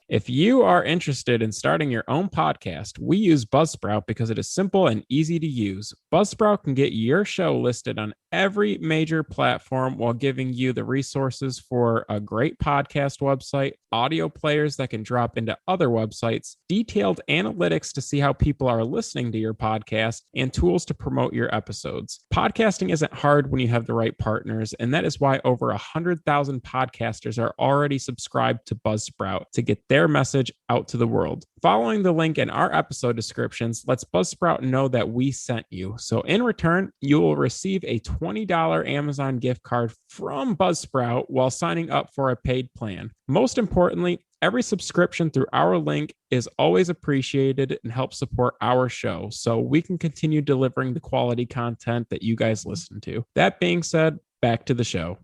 If you are interested in starting your own podcast, we use Buzzsprout because it is simple and easy to use. Buzzsprout can get your show listed on every major platform while giving you the resources for a great podcast website, audio players that can drop into other websites, detailed analytics to see how people are listening to your podcast, and tools to promote your episodes. Podcasting isn't hard when you have the right partners, and that is why over 100,000 podcasters are already subscribed to Buzzsprout to get their message out to the world. Following the link in our episode descriptions lets Buzzsprout know that we sent you. So in return, you will receive a $20 Amazon gift card from Buzzsprout while signing up for a paid plan. Most importantly, every subscription through our link is always appreciated and helps support our show so we can continue delivering the quality content that you guys listen to. That being said, back to the show.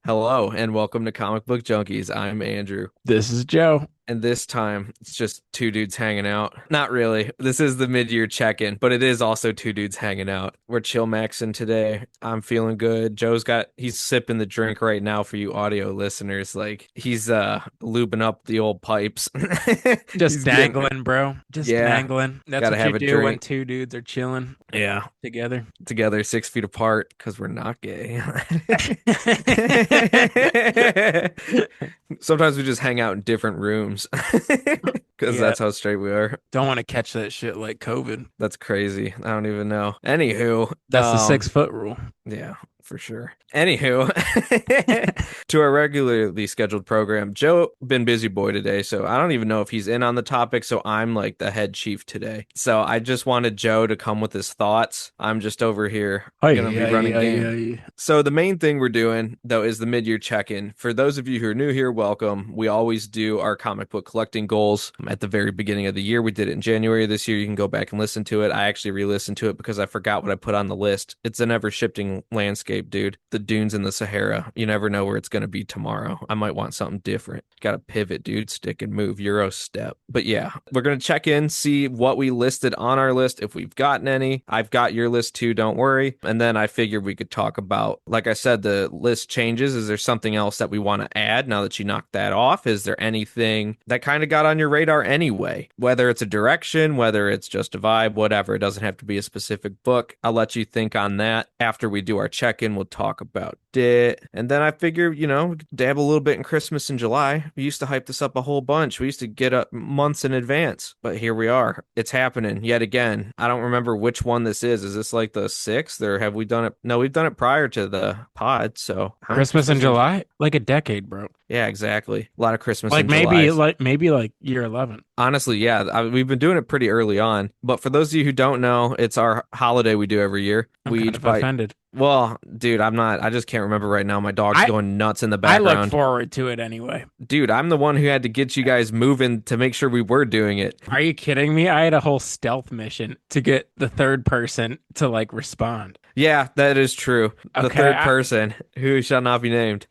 Hello and welcome to Comic Book Junkies. I'm Andrew. This is Joe. And this time, it's just two dudes hanging out. Not really. This is the mid-year check-in, but it is also two dudes hanging out. We're chill maxing today. I'm feeling good. He's sipping the drink right now for you audio listeners. Like, he's lubing up the old pipes. Just dangling, bro. Just dangling. That's gotta what have you a do drink. when two dudes are chilling. Yeah. Together 6 feet apart, because we're not gay. Sometimes we just hang out in different rooms. Because that's how straight we are. Don't want to catch that shit like COVID. That's crazy. I don't even know. Anywho, that's the 6 foot rule. Yeah, for sure. Anywho, to our regularly scheduled program. Joe been busy boy today, so I don't even know if he's in on the topic. So I'm like the head chief today. So I just wanted Joe to come with his thoughts. I'm just over here gonna be running game. So the main thing we're doing though is the mid-year check-in. For those of you who are new here, welcome. We always do our comic book collecting goals at the very beginning of the year. We did it in January this year. You can go back and listen to it. I actually re-listened to it because I forgot what I put on the list. It's an ever-shifting landscape, dude. The dunes in the Sahara. You never know where it's going to be tomorrow. I might want something different. Got to pivot, dude. Stick and move. Euro step. But yeah, we're going to check in, see what we listed on our list, if we've gotten any. I've got your list too, don't worry. And then I figured we could talk about, like I said, the list changes. Is there something else that we want to add now that you knocked that off? Is there anything that kind of got on your radar anyway? Whether it's a direction, whether it's just a vibe, whatever. It doesn't have to be a specific book. I'll let you think on that. After we do our check-in, we'll talk about it. And then I figure, we could dab a little bit in Christmas in July. We used to hype this up a whole bunch. We used to get up months in advance. But here we are. It's happening yet again. I don't remember which one this is. Is this like the 6th or have we done it? No, we've done it prior to the pod. So Christmas in July? Like a decade, bro. Yeah, exactly. A lot of Christmas like in maybe July. maybe like year 11. Honestly, yeah, we've been doing it pretty early on. But for those of you who don't know, it's our holiday we do every year. I'm we kind of offended. Well, dude, I'm not. I just can't remember right now. My dog's going nuts in the I background. look forward to it anyway. Dude, I'm the one who had to get you guys moving to make sure we were doing it. Are you kidding me? I had a whole stealth mission to get the third person to respond. Yeah, that is true. The third person who shall not be named.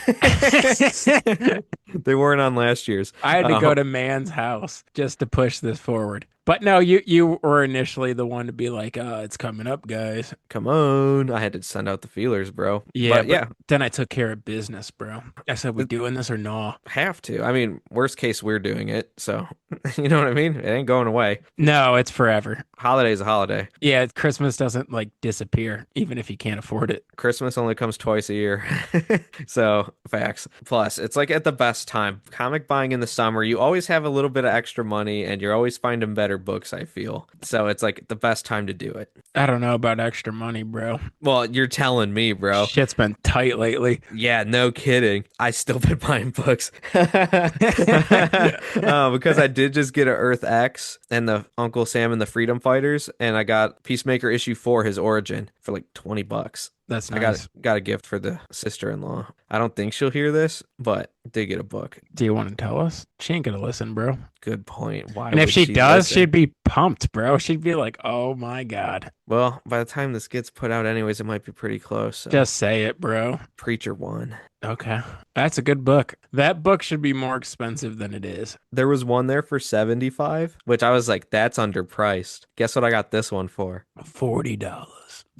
They weren't on last year's. I had to go to man's house just to push this forward. But no, you were initially the one to be like, it's coming up, guys. Come on. I had to send out the feelers, bro. Yeah, but then I took care of business, bro. I said, we doing this or no? Have to. I mean, worst case, we're doing it. So, you know what I mean? It ain't going away. No, it's forever. Holiday's a holiday. Yeah, Christmas doesn't disappear, even if you can't afford it. Christmas only comes twice a year. So, facts. Plus, it's like at the best time. Comic buying in the summer, you always have a little bit of extra money and you're always finding better books, I feel. So it's like the best time to do it. I don't know about extra money, bro. Well, you're telling me, bro. Shit's been tight lately. Yeah, no kidding. I still been buying books. Because I did just get an Earth X and the Uncle Sam and the Freedom Fighters, and I got Peacemaker issue 4, his origin, for like $20. That's nice. I got a gift for the sister-in-law. I don't think she'll hear this, but did get a book. Do you want to tell us? She ain't gonna listen, bro. Good point. Why? And if she does, listen? she'd be pumped, bro. She'd be like, "Oh my god." Well, by the time this gets put out, anyways, it might be pretty close. So. Just say it, bro. Preacher 1. Okay. That's a good book. That book should be more expensive than it is. There was one there for 75, which I was like, that's underpriced. Guess what I got this one for? $40.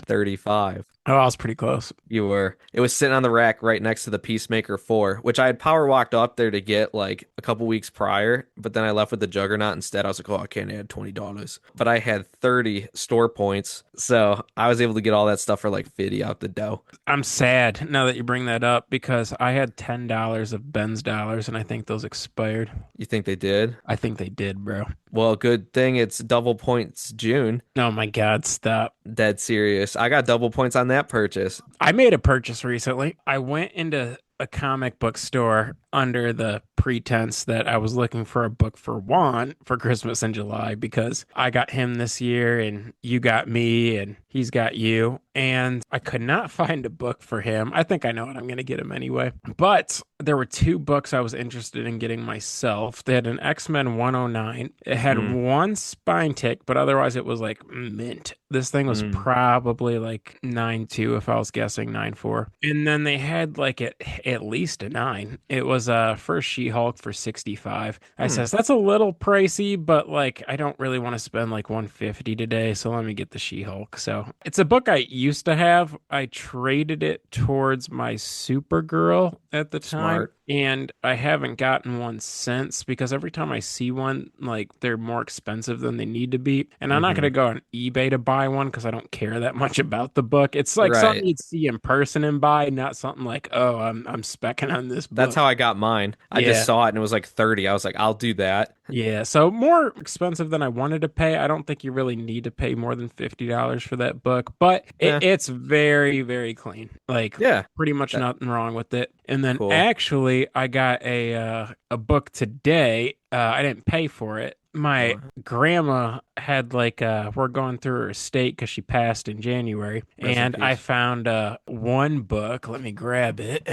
35. Oh, I was pretty close. You were. It was sitting on the rack right next to the Peacemaker 4, which I had power walked up there to get like a couple weeks prior, but then I left with the Juggernaut instead. I was like, oh, I can't add $20. But I had 30 store points, so I was able to get all that stuff for like 50 out the dough. I'm sad now that you bring that up because I had $10 of Ben's dollars and I think those expired. You think they did? I think they did, bro. Well, good thing it's double points June. Oh my God, stop. Dead serious. I got double points on that purchase. I made a purchase recently. I went into a comic book store under the pretense that I was looking for a book for Juan for Christmas in July because I got him this year and you got me and he's got you. And I could not find a book for him. I think I know what I'm going to get him anyway. But there were two books I was interested in getting myself. They had an X-Men 109. It had Mm, one spine tick, but otherwise it was like mint. This thing was mm, probably like 9.2 if I was guessing 9.4. And then they had like at least a 9. It was first She-Hulk for 65. I mm. says that's a little pricey, but like I don't really want to spend like 150 today, so let me get the She-Hulk. So it's a book I used to have. I traded it towards my Supergirl at the time, Smart. and I haven't gotten one since because every time I see one, like they're more expensive than they need to be. And I'm not Hmm. gonna go on eBay to buy one because I don't care that much about the book. It's like something Right. you'd see in person and buy, not something like, oh, I'm specking on this That's book. how I got mine. I just Yeah. saw it and it was like 30. I was like, I'll do that. Yeah, so more expensive than I wanted to pay. I don't think you really need to pay more than $50 for that book, but Yeah. it's very, very clean. Like Yeah. pretty much That nothing wrong with it. And then cool. actually, I got a book today. I didn't pay for it. My What? grandma had like we're going through her estate because she passed in January, Rest in and I peace. found one book. Let me grab it.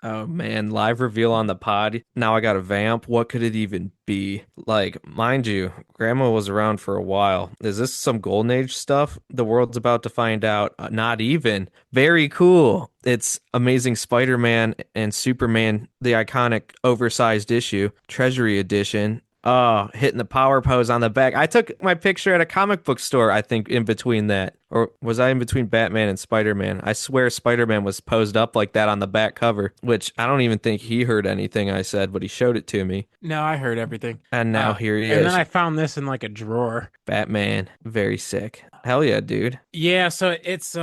Oh man, live reveal on the pod. Now I got a vamp. What could it even be? Like, mind you, Grandma was around for a while. Is this some Golden Age stuff? The world's about to find out. Not even. Very cool. It's Amazing Spider-Man and Superman, the iconic oversized issue, Treasury Edition. Oh, hitting the power pose on the back. I took my picture at a comic book store, I think, in between that. Or was I in between Batman and Spider-Man? I swear Spider-Man was posed up like that on the back cover, which I don't even think he heard anything I said, but he showed it to me. No, I heard everything. And now here he And then is. I found this in like a drawer. Batman. Very sick. Hell yeah, dude. Yeah, so it's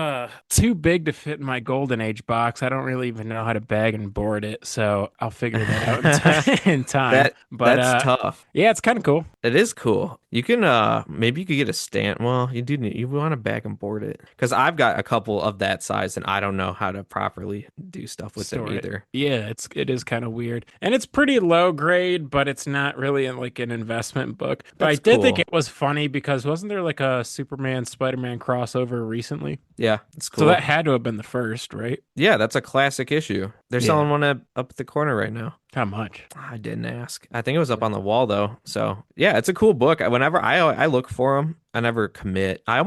too big to fit in my Golden Age box. I don't really even know how to bag and board it, so I'll figure that out in time. But That's tough. yeah, it's kind of cool. It is cool. You can maybe you could get a stand. Well, you do need, you want to back and board it because I've got a couple of that size and I don't know how to properly do stuff with them Store it. either. Yeah, it is kind of weird. And it's pretty low grade, but it's not really like an investment book. But I That's did think cool. it was funny because wasn't there like a Superman Spider-Man crossover recently? Yeah, it's So that cool. had to have been the first, right? Yeah, that's a classic issue. They're Yeah. selling one up at the corner right now. How much? I didn't ask. I think it was up on the wall though. So yeah, it's a cool book. Whenever I look for them, I never commit. I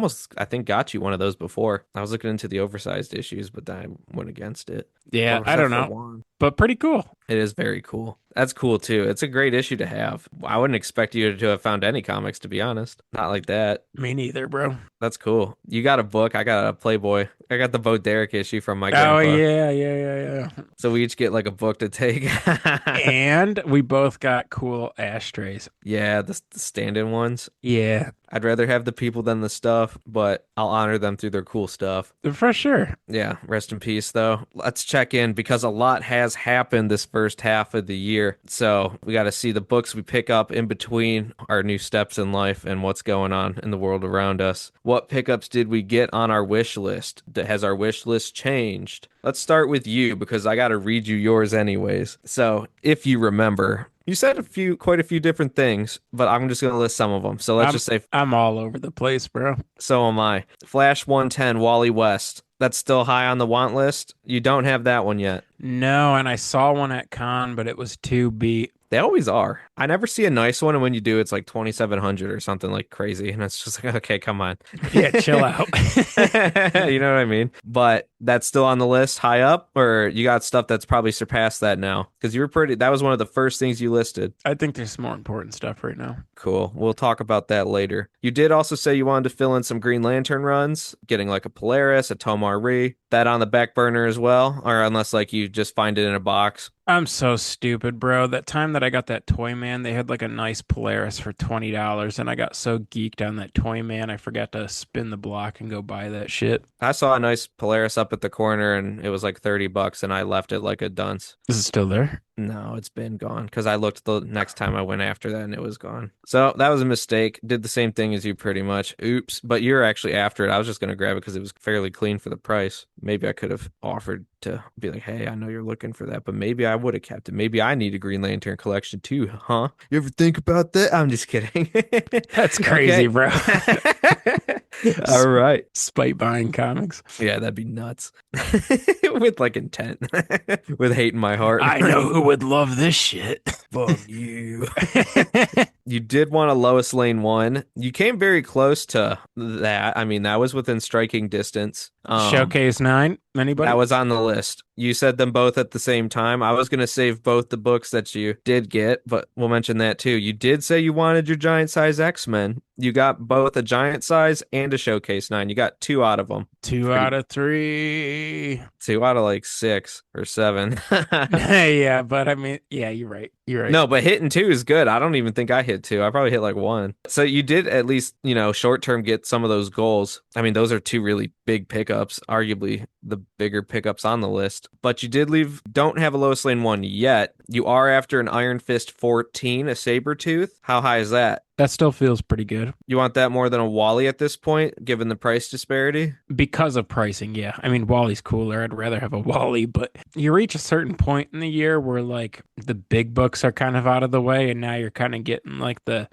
think got you one of those before. I was looking into the oversized issues, but then I went against it. Yeah, What was I that don't for know, one? but pretty cool. It is very cool. That's cool too. It's a great issue to have. I wouldn't expect you to have found any comics, to be honest. Not like that. Me neither, bro. That's cool. You got a book. I got a Playboy. I got the Bo Derek issue from my Oh grandpa. yeah, yeah, yeah, yeah. So we each get like a book to take. And we both got cool ashtrays. Yeah, the stand-in ones. Yeah, I'd rather have the people than the stuff, but I'll honor them through their cool stuff. for sure. Yeah, rest in peace, though. Let's check in because a lot has happened this first half of the year. So we got to see the books we pick up in between our new steps in life and what's going on in the world around us. What pickups did we get on our wish list? Has our wish list changed? Let's start with you because I got to read you yours anyways. So if you remember, you said quite a few different things, but I'm just going to list some of them. So let's I'm just say, I'm all over the place, bro. so am I. Flash 110, Wally West. That's still high on the want list. You don't have that one yet. No, and I saw one at con, but it was too beat. They always are. I never see a nice one, and when you do, it's like 2,700 or something like crazy, and it's just like, okay, come on. Yeah, chill out. You know what I mean? But that's still on the list high up, or you got stuff that's probably surpassed that now? Because you were pretty, that was one of the first things you listed. I think there's some more important stuff right now. Cool. We'll talk about that later. You did also say you wanted to fill in some Green Lantern runs, getting like a Polaris, a Tomar Ree. That on the back burner as well, or unless like you just find it in a box. I'm so stupid, bro. That time that I got that Toy Man, they had like a nice Polaris for $20, and I got so geeked on that Toy Man, I forgot to spin the block and go buy that shit. I saw a nice Polaris up at the corner and it was like $30 and I left it like a dunce. Is it still there? No, it's been gone because I looked the next time I went after that and it was gone. So that was a mistake. Did the same thing as you pretty much. Oops. But you're actually after it. I was just going to grab it because it was fairly clean for the price. Maybe I could have offered to be like, hey, I know you're looking for that, but maybe I would have kept it. Maybe I need a Green Lantern collection too, huh? You ever think about that? I'm just kidding. That's crazy, bro. All right. Spite buying comics. Yeah, that'd be nuts. With like intent. With hate in my heart. I know who would love this shit. Fuck you. You did want a Lois Lane 1. You came very close to that. I mean, that was within striking distance. Showcase 9. Anybody? That was on the list. You said them both at the same time. I was going to save both the books that you did get, but we'll mention that too. You did say you wanted your giant size X-Men. You got both a giant size and a Showcase 9. You got 2 out of them. 2 out of 3. 2 out of like 6 or 7. Yeah, but I mean, yeah, you're right. You're right. No, but hitting 2 is good. I don't even think I hit 2. I probably hit like 1. So you did at least, short term get some of those goals. I mean, those are 2 really big pickups, arguably the bigger pickups on the list. But you don't have a Lois Lane 1 yet. You are after an Iron Fist 14, a Sabretooth. How high is that? That still feels pretty good. You want that more than a Wally at this point, given the price disparity? Because of pricing, yeah. I mean, Wally's cooler. I'd rather have a Wally, but you reach a certain point in the year where like the big books are kind of out of the way, and now you're kind of getting like the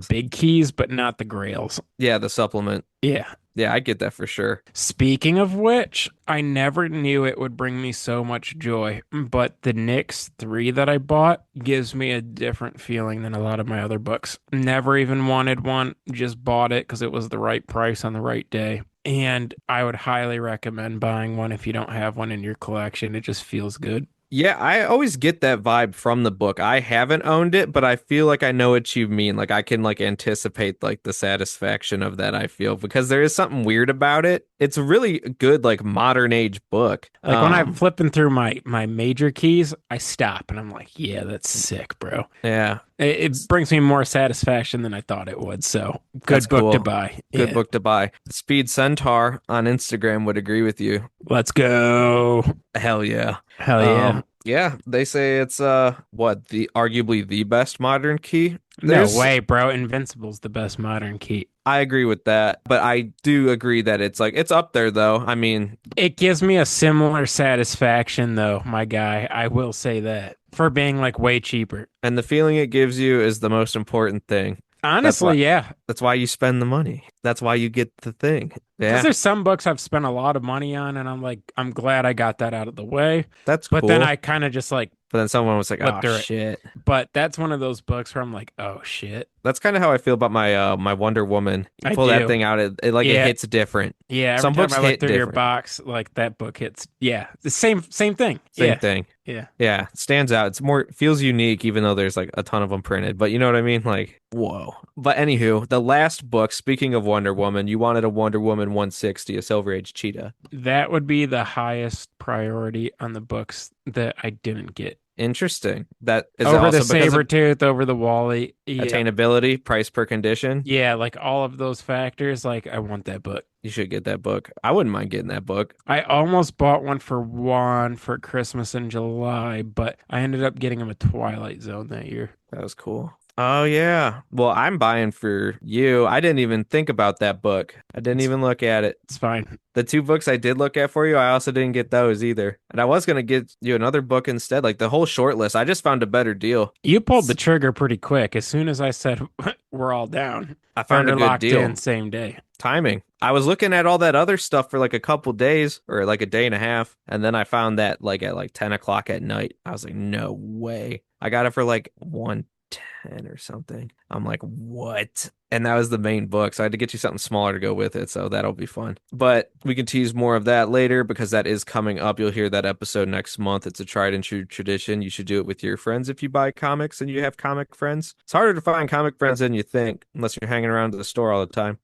big keys, but not the grails. Yeah, the supplement. Yeah. Yeah, I get that for sure. Speaking of which, I never knew it would bring me so much joy, but the Nyx 3 that I bought gives me a different feeling than a lot of my other books. Never even wanted one, just bought it because it was the right price on the right day. And I would highly recommend buying one if you don't have one in your collection. It just feels good. Yeah, I always get that vibe from the book. I haven't owned it, but I feel like I know what you mean. Like I can like anticipate like the satisfaction of that, I feel, because there is something weird about it. It's a really good like modern age book. Like when I'm flipping through my major keys, I stop and I'm like, yeah, that's sick, bro. Yeah. It brings me more satisfaction than I thought it would. So good book to buy. Good book to buy. Speed Centaur on Instagram would agree with you. Let's go. Hell yeah. Hell yeah. Yeah, they say it's arguably the best modern key. No way, bro. Invincible's the best modern key. I agree with that, but I do agree that it's up there though. I mean, it gives me a similar satisfaction though, my guy. I will say that for being like way cheaper. And the feeling it gives you is the most important thing. Honestly, yeah. That's why you spend the money. That's why you get the thing. Yeah. Because there's some books I've spent a lot of money on, and I'm like, I'm glad I got that out of the way. That's cool. But then I kind of just like. But then someone was like, oh, shit. But that's one of those books where I'm like, oh, shit. That's kind of how I feel about my my Wonder Woman. You pull that thing out, it hits different. Yeah, some books I look hit through different. your box, like that book hits. Yeah, the same thing. Same thing. Yeah. Yeah, it stands out. It's feels unique, even though there's like a ton of them printed. But you know what I mean? Like, whoa. But anywho, the last book, speaking of Wonder Woman, you wanted a Wonder Woman 160, a Silver Age cheetah. That would be the highest priority on the books that I didn't get. Interesting. That is over also the Sabretooth, over the Wally. Yeah. Attainability, price per condition. Yeah, like all of those factors. Like, I want that book. You should get that book. I wouldn't mind getting that book. I almost bought one for Christmas in July, but I ended up getting him a Twilight Zone that year. That was cool. Oh, yeah. Well, I'm buying for you. I didn't even think about that book. I didn't even look at it. It's fine. The 2 books I did look at for you, I also didn't get those either. And I was going to get you another book instead, like the whole short list. I just found a better deal. You pulled the trigger pretty quick. As soon as I said we're all down, I found a good locked deal. in same day. timing. I was looking at all that other stuff for like a couple days or like a day and a half, and then I found that like at like 10 o'clock at night. I was like, no way. I got it for like 110 or something. I'm like, what? And that was the main book. So I had to get you something smaller to go with it. So that'll be fun. But we can tease more of that later because that is coming up. You'll hear that episode next month. It's a tried and true tradition. You should do it with your friends if you buy comics and you have comic friends. It's harder to find comic friends than you think, unless you're hanging around the store all the time.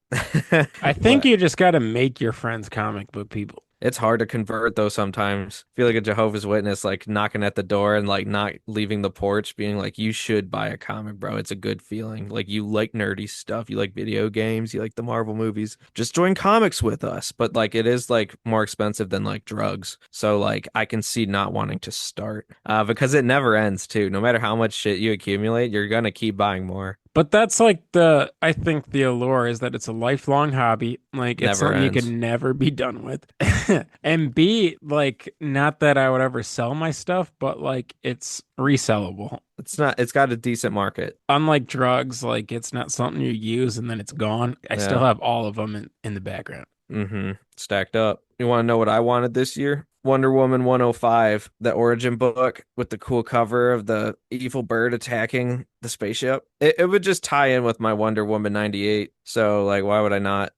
I think But you just got to make your friends comic book people. it's hard to convert though sometimes. I feel like a Jehovah's Witness like knocking at the door and like not leaving the porch being like you should buy a comic, bro. It's a good feeling. Like you like nerdy stuff, you like video games, you like the Marvel movies. Just join comics with us. But like it is like more expensive than like drugs. So like I can see not wanting to start because it never ends too. No matter how much shit you accumulate, you're gonna keep buying more. But that's like I think the allure is that it's a lifelong hobby. Like it's Never something you ends. can never be done with. And B, like, not that I would ever sell my stuff, but like it's resellable. It's got a decent market. Unlike drugs, like it's not something you use and then it's gone. I still Yeah. have all of them in the background. Mm-hmm. Stacked up. You want to know what I wanted this year? Wonder Woman 105, the origin book with the cool cover of the evil bird attacking the spaceship. It would just tie in with my Wonder Woman 98. So, like, why would I not?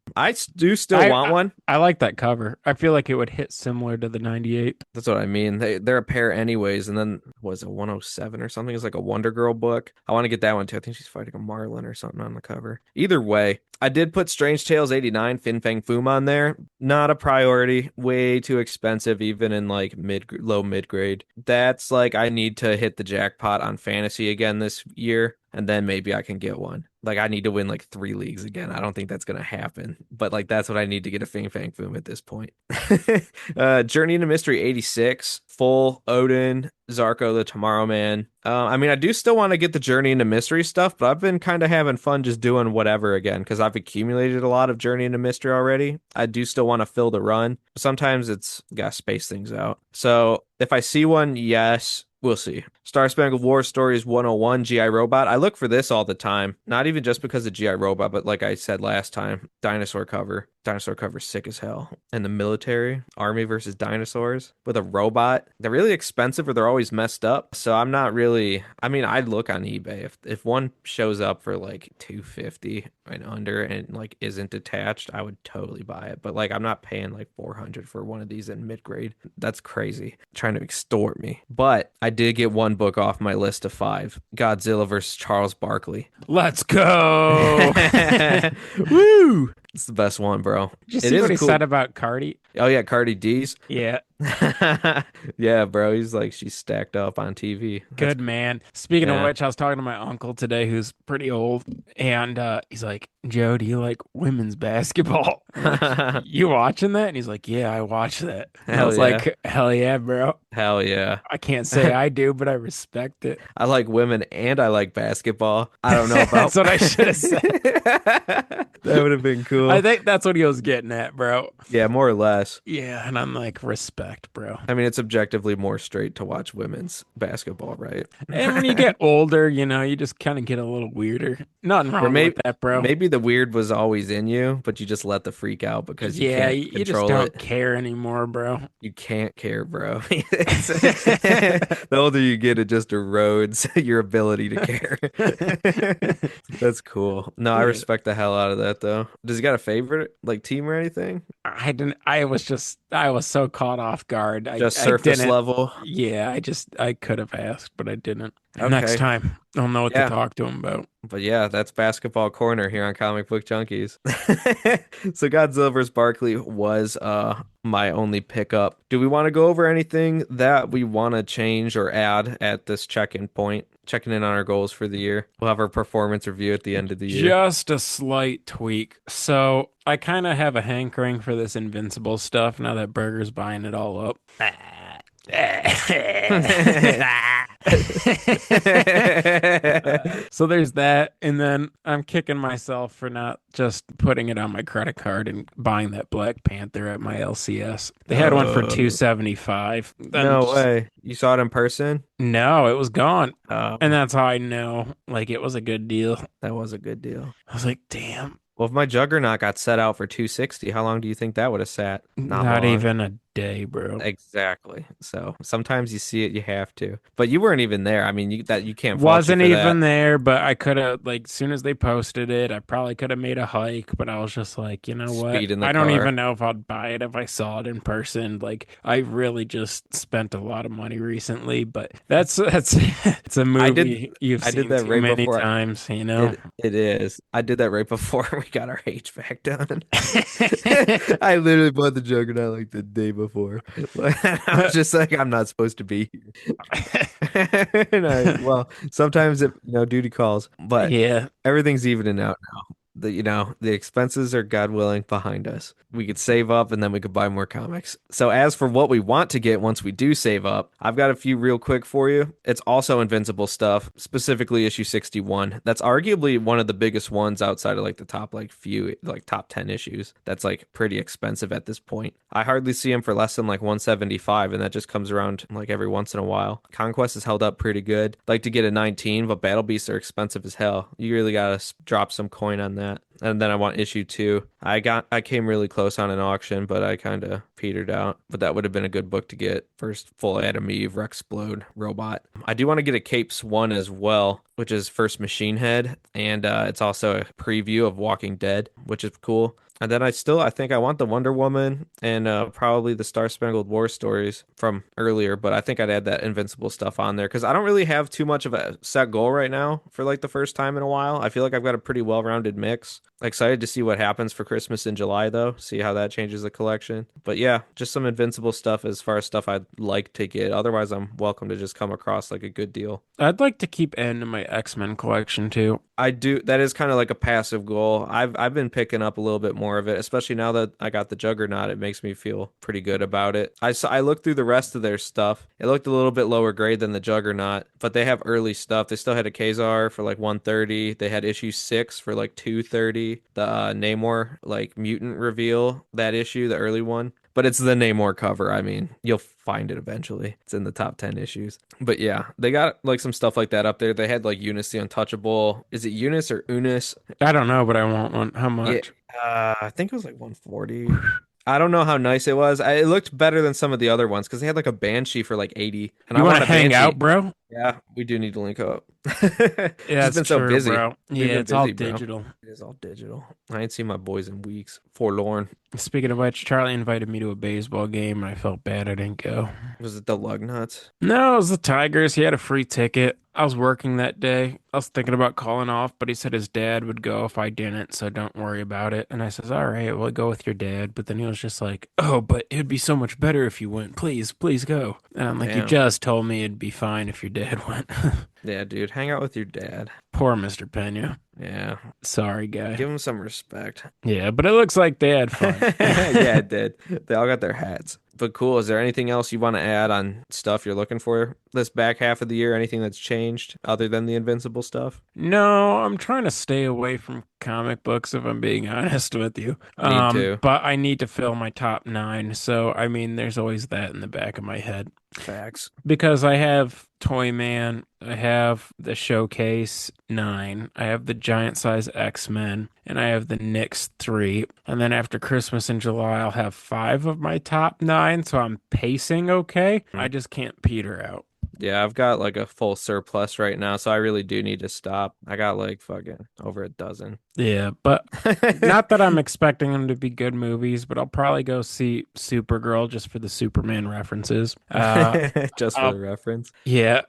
Do still I, want I one. I like that cover. I feel like it would hit similar to the 98. That's what I mean. They're a pair anyways. And then was it 107 or something? It's like a Wonder Girl book. I want to get that one too. I think she's fighting a Marlin or something on the cover. Either way, I did put Strange Tales 89 Fin Fang Foom on there. Not a priority. Way too expensive, even in like low mid grade. That's like I need to hit the jackpot on fantasy again this year, and then maybe I can get one. Like I need to win like 3 leagues again. I don't think that's gonna happen, but like that's what I need to get a Fing Fang Foom at this point. Journey into Mystery 86, full Odin, Zarko the Tomorrow Man. I mean, I do still want to get the Journey into Mystery stuff, but I've been kind of having fun just doing whatever again because I've accumulated a lot of Journey into Mystery already. I do still want to fill the run. Sometimes it's gotta space things out. So if I see one, yes. We'll see. Star Spangled War Stories 101 GI Robot. I look for this all the time. Not even just because of GI Robot, but like I said last time, dinosaur cover. Dinosaur cover sick as hell. And the military, army versus dinosaurs with a robot. They're really expensive or they're always messed up. So I'm not really, I mean, I'd look on eBay if one shows up for like 250 and under and like isn't attached, I would totally buy it. But like I'm not paying like 400 for one of these in mid grade. That's crazy. Trying to extort me. But I did get one book off my list of 5. Godzilla versus Charles Barkley. Let's go. Woo! It's the best one, bro. Did you It see is what he cool. said about Cardi? Oh yeah, Cardi D's. Yeah, Yeah, bro. He's like she's stacked up on TV. good man. Speaking of Yeah. which, I was talking to my uncle today who's pretty old, and he's like, Joe, do you like women's basketball? I'm like, you watching that? And he's like, yeah, I watch that. And I Hell was yeah. like, hell yeah, bro. Hell yeah. I can't say I do, but I respect it. I like women and I like basketball. I don't know about That's what I should have said. That would have been cool. I think that's what he was getting at, bro. Yeah, more or less. Yeah, and I'm like, respect, bro. I mean, it's objectively more straight to watch women's basketball, right? And when you get older, you just kind of get a little weirder. Nothing wrong with that, bro. Maybe the weird was always in you, but you just let the freak out because you Yeah, can't you just control don't it. care anymore, bro. You can't care, bro. The older you get, it just erodes your ability to care. That's cool. No, I Yeah. respect the hell out of that, though. Does he got a favorite like team or anything? I didn't. I was so caught off guard. Just I surface didn't. level. Yeah, I could have asked, but I didn't. Okay. Next time, I'll know what Yeah. to talk to him about. But yeah, that's Basketball Corner here on Comic Book Junkies. So Godzilla vs. Barkley was my only pickup. Do we want to go over anything that we want to change or add at this check-in point? Checking in on our goals for the year. We'll have our performance review at the end of the year. Just a slight tweak. So I kind of have a hankering for this Invincible stuff now that Burger's buying it all up. So there's that, and then I'm kicking myself for not just putting it on my credit card and buying that Black Panther at my LCS. They had one for $275. Then No just- way. You saw it in person? No, it was gone, Oh, and that's how I know like it was a good deal. that was a good deal. I was like, damn. Well, if my Juggernaut got set out for 260, how long do you think that would have sat? Not Not long. even a day, bro. Exactly. So sometimes you see it, you have to. But you weren't even there. I mean, you can't fault you Wasn't for even that. there, but I could have, like, as soon as they posted it, I probably could have made a hike, but I was just like, you know what? Speed in the I don't even car. know if I'd buy it if I saw it in person. Like, I really just spent a lot of money recently, but that's it's a I did movie you've I did seen that too right many before times, you know? it is. I did that right before we got our HVAC done. I literally bought the Juggernaut like the day before. I was just like, I'm not supposed to be here. Well, sometimes duty calls, but Yeah, everything's evening out now. The expenses are, God willing, behind us. We could save up and then we could buy more comics. So as for what we want to get once we do save up, I've got a few real quick for you. It's also Invincible stuff, specifically issue 61. That's arguably one of the biggest ones outside of like the top top 10 issues. That's like pretty expensive at this point. I hardly see them for less than like 175, and that just comes around like every once in a while. Conquest is held up pretty good. Like to get a 19, but Battle Beasts are expensive as hell. You really gotta drop some coin on that. And then I want issue 2. I came really close on an auction, but I kind of petered out. But that would have been a good book to get. First full Adam Eve Rexplode robot. I do want to get a Capes 1 as well, which is first Machine Head, and it's also a preview of Walking Dead, which is cool. And then I think I want the Wonder Woman and probably the Star Spangled War stories from earlier, but I think I'd add that Invincible stuff on there because I don't really have too much of a set goal right now for like the first time in a while. I feel like I've got a pretty well-rounded mix. Excited to see what happens for Christmas in July, though, see how that changes the collection. But yeah, just some Invincible stuff as far as stuff I'd like to get. Otherwise, I'm welcome to just come across like a good deal. I'd like to keep adding to my X-Men collection too. I do. That is kind of like a passive goal. I've been picking up a little bit more of it, especially now that I got the Juggernaut. It makes me feel pretty good about it. I looked through the rest of their stuff. It looked a little bit lower grade than the Juggernaut, but they have early stuff. They still had a Kazar for like 130. They had issue 6 for like 230. The Namor like mutant reveal, that issue, the early one. But it's the Namor cover. I mean, you'll find it eventually. It's in the top 10 issues. But yeah, they got like some stuff like that up there. They had like Eunice the Untouchable. Is it Eunice or Unis? I don't know, but I want one. How Yeah, much? I think it was like 140. I don't know how nice it was. It looked better than some of the other ones because they had like a Banshee for like 80. And I You want want to a hang out, Banshee. bro? Yeah, we do need to link up. Yeah, Just it's been so true, busy. bro. We've Yeah, been it's all busy, bro. digital. It is all digital. I ain't seen my boys in weeks. Forlorn. Speaking of which, Charlie invited me to a baseball game, and I felt bad I didn't go. Was it the lug nuts? No, it was the Tigers. He had a free ticket. I was working that day. I was thinking about calling off, but he said his dad would go if I didn't, so don't worry about it. And I says, all right, well, go with your dad. But then he was just like, oh, but it'd be so much better if you went. Please, please go. And I'm like, you Damn. just told me it'd be fine if your dad went. Yeah, dude, hang out with your dad. Poor Mr. Pena. Yeah, Sorry, guy. give him some respect. Yeah, but it looks like they had fun. Yeah, it did. They all got their hats. But cool. Is there anything else you want to add on stuff you're looking for this back half of the year? Anything that's changed other than the Invincible stuff? No, I'm trying to stay away from comic books if I'm being honest with you. Need to. But I need to fill my top nine. So, I mean, there's always that in the back of my head Facts. because I have Toy Man, I have the Showcase 9, I have the Giant Size X-Men, and I have the Knicks 3. And then after Christmas in July, I'll have 5 of my top 9. So I'm pacing okay. I just can't peter out. Yeah, I've got like a full surplus right now, so I really do need to stop. I got like fucking over a dozen. Yeah, but not that I'm expecting them to be good movies, but I'll probably go see Supergirl just for the Superman references. Just for I'll, the reference. yeah,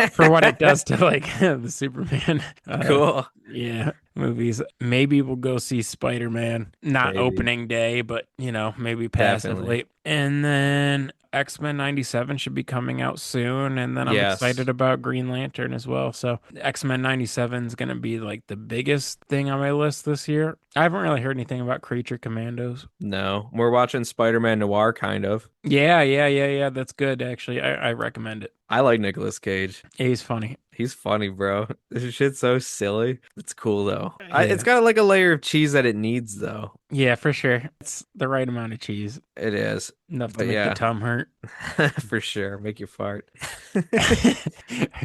for what it does to like the Superman. Cool. Yeah, movies. Maybe we'll go see Spider-Man, not Maybe. opening day, but maybe passively. Definitely. And then X-Men 97 should be coming out soon, and then I'm Yes. excited about Green Lantern as well. So X-Men 97 is going to be like the biggest thing on my list this year. I haven't really heard anything about Creature Commandos. No. We're watching Spider-Man Noir kind of. Yeah. That's good, actually. I recommend it. I like Nicolas Cage. Yeah, he's funny. He's funny, bro. This shit's so silly. It's cool though. Yeah. It's got like a layer of cheese that it needs though. Yeah, for sure. It's the right amount of cheese. It is. Enough to But make yeah. the tongue hurt. For sure. Make you fart.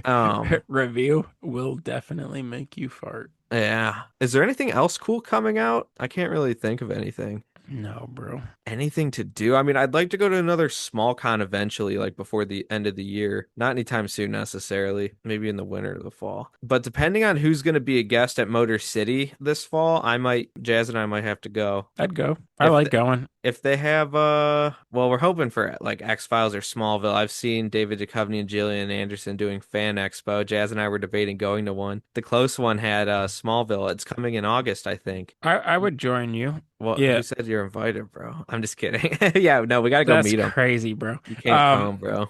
Um, Review will definitely make you fart. Yeah. Is there anything else cool coming out? I can't really think of anything. No, bro. Anything to do? I mean, I'd like to go to another small con eventually, like before the end of the year. Not anytime soon necessarily, maybe in the winter or the fall. But depending on who's going to be a guest at Motor City this fall, Jazz and I might have to go. I'd go. I If like going. if they have well, we're hoping for like X-Files or Smallville. I've seen David Duchovny and Gillian Anderson doing fan expo. Jazz and I were debating going to one. The close one had Smallville. It's coming in August, I think. I would join you. Well, Yeah, who said you're invited, bro? I'm just kidding. Yeah, no, we gotta go that's meet him. crazy, bro. You can't Um, come, bro.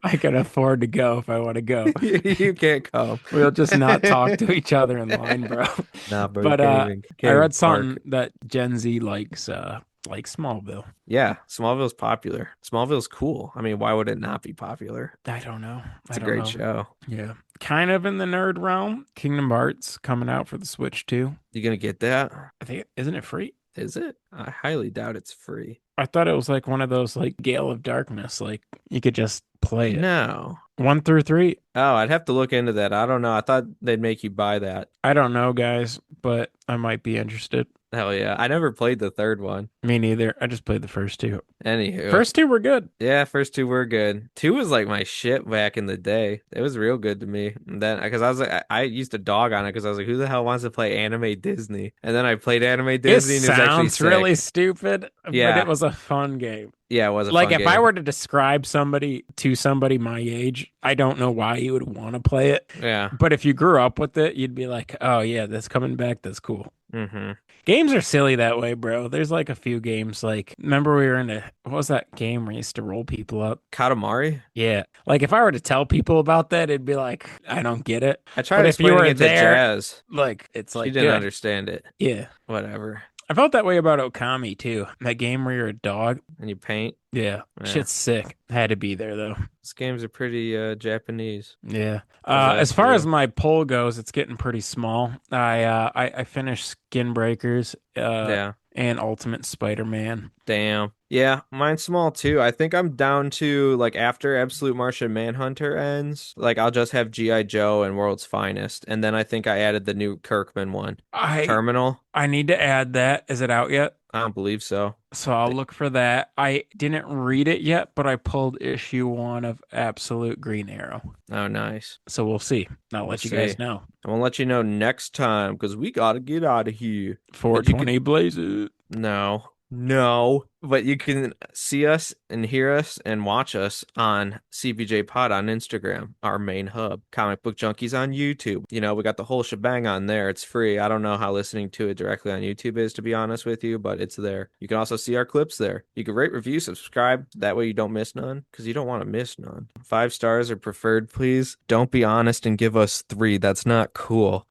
I can afford to go if I want to go. You can't come. We'll just not talk to each other in line, bro. Nah, bro, you But I can't even read park. something that Gen Z likes Smallville. Yeah, Smallville's popular. Smallville's cool. I mean, why would it not be popular? I don't know. It's I a don't great know. show. Yeah. Kind of in the nerd realm. Kingdom Hearts coming out for the Switch too. You gonna get that? I think isn't it free? Is it? I highly doubt it's free. I thought it was like one of those like Gale of Darkness, like you could just play it. No. 1 through 3. Oh, I'd have to look into that. I don't know. I thought they'd make you buy that. I don't know, guys, but I might be interested. Hell yeah. I never played the third one. Me neither. I just played the first two. Anywho. First two were good. Yeah, first two were good. Two was like my shit back in the day. It was real good to me. And then, because I was like, I used to dog on it because I was like, who the hell wants to play anime Disney? And then I played anime It Disney and it was actually sounds really sick. stupid, but Yeah, it was a fun game. yeah, it was a Like fun if I game. were to describe somebody to somebody my age, I don't know why you would want to play it. Yeah. But if you grew up with it, you'd be like, "Oh yeah, that's coming back. That's cool." Mm-hmm. Games are silly that way, bro. There's like a few games like remember we were into what was that game where you used to roll people up? Katamari? Yeah. Like if I were to tell people about that, it'd be like, I don't get it. I tried But if you explaining were it to there, Jazz. like it's She like didn't good. understand it. Yeah. Whatever. I felt that way about Okami too. That game where you're a dog. And you paint? Yeah. Yeah. Shit's sick. Had to be there though. These games are pretty Japanese. Yeah. As As for far as you. my poll goes, it's getting pretty small. I finished Skin Breakers Yeah. and Ultimate Spider-Man. Damn. Yeah, mine's small too. I think I'm down to like after Absolute Martian Manhunter ends, like I'll just have G.I. Joe and World's Finest. And then I think I added the new Kirkman one. I Terminal? I need to add that. Is it out yet? I don't believe so. So I'll look for that. I didn't read it yet, but I pulled issue 1 of Absolute Green Arrow. Oh, nice. So we'll see. I'll We'll let you see. guys know. I'm gonna let you know next time because we gotta get out of here. But you 420 Blazes. No, no. But you can see us and hear us and watch us on CBJ Pod on Instagram, our main hub. Comic Book Junkies on YouTube. You know, we got the whole shebang on there. It's free. I don't know how listening to it directly on YouTube is, to be honest with you, but it's there. You can also see our clips there. You can rate, review, subscribe. That way you don't miss none because you don't want to miss none. 5 stars are preferred, please. Don't be honest and give us 3. That's not cool.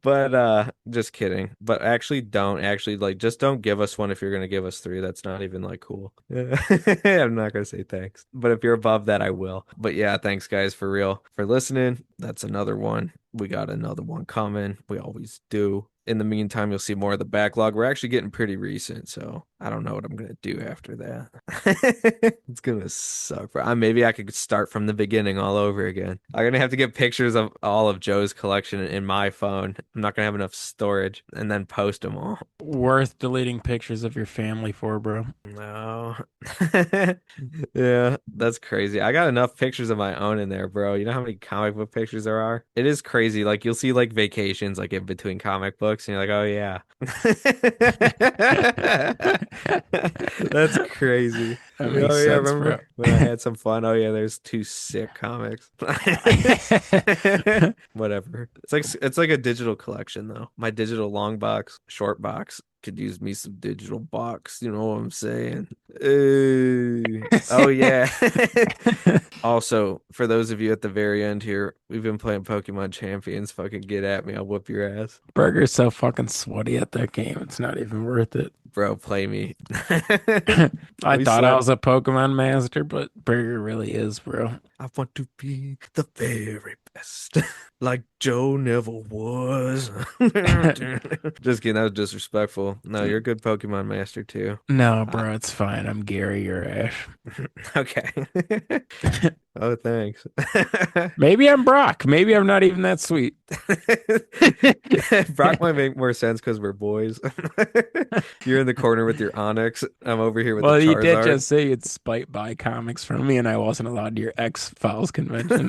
But just kidding. But actually don't like just don't give us one if you're gonna give us 3. That's not even like cool. I'm not gonna say thanks. But if you're above that, I will. But yeah, thanks guys for real for listening. That's another one. We got another one coming. We always do. In the meantime, you'll see more of the backlog. We're actually getting pretty recent, so I don't know what I'm gonna do after that. It's gonna suck, bro. Maybe I could start from the beginning all over again. I'm gonna have to get pictures of all of Joe's collection in my phone. I'm not gonna have enough storage, and then post them all. Worth deleting pictures of your family for, bro. No. Yeah, that's crazy. I got enough pictures of my own in there, bro. You know how many comic book pictures there are? It is crazy. Like you'll see like vacations like in between comic books and you're like, "Oh yeah." That's crazy. That Oh makes yeah, sense, bro. remember when I had some fun? Oh yeah, there's 2 sick comics. Whatever. It's like a digital collection though. My digital long box, short box could use me some digital box. You know what I'm saying? Oh yeah. Also, for those of you at the very end here, we've been playing Pokemon Champions. Fucking get at me. I'll whoop your ass. Burger's so fucking sweaty at that game. It's not even worth it. Bro, play me. I We thought I slept- was a Pokemon master, but Burger really is, bro. I want to be the very best, like Joe never was. Just kidding, that was disrespectful. No, you're a good Pokemon master too. No, bro, it's fine. I'm Gary, you're Ash. Okay. Oh, thanks. Maybe I'm Brock. Maybe I'm not even that sweet. Brock might make more sense because we're boys. You're in the corner with your Onyx. I'm over here with the Well, you did Charizard. just say you'd spite buy comics from me, and I wasn't allowed to your X-Files convention.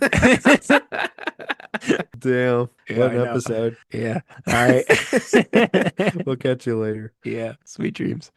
Damn, Yeah, what I an know. episode. Yeah. All right. We'll catch you later. Yeah. Sweet dreams.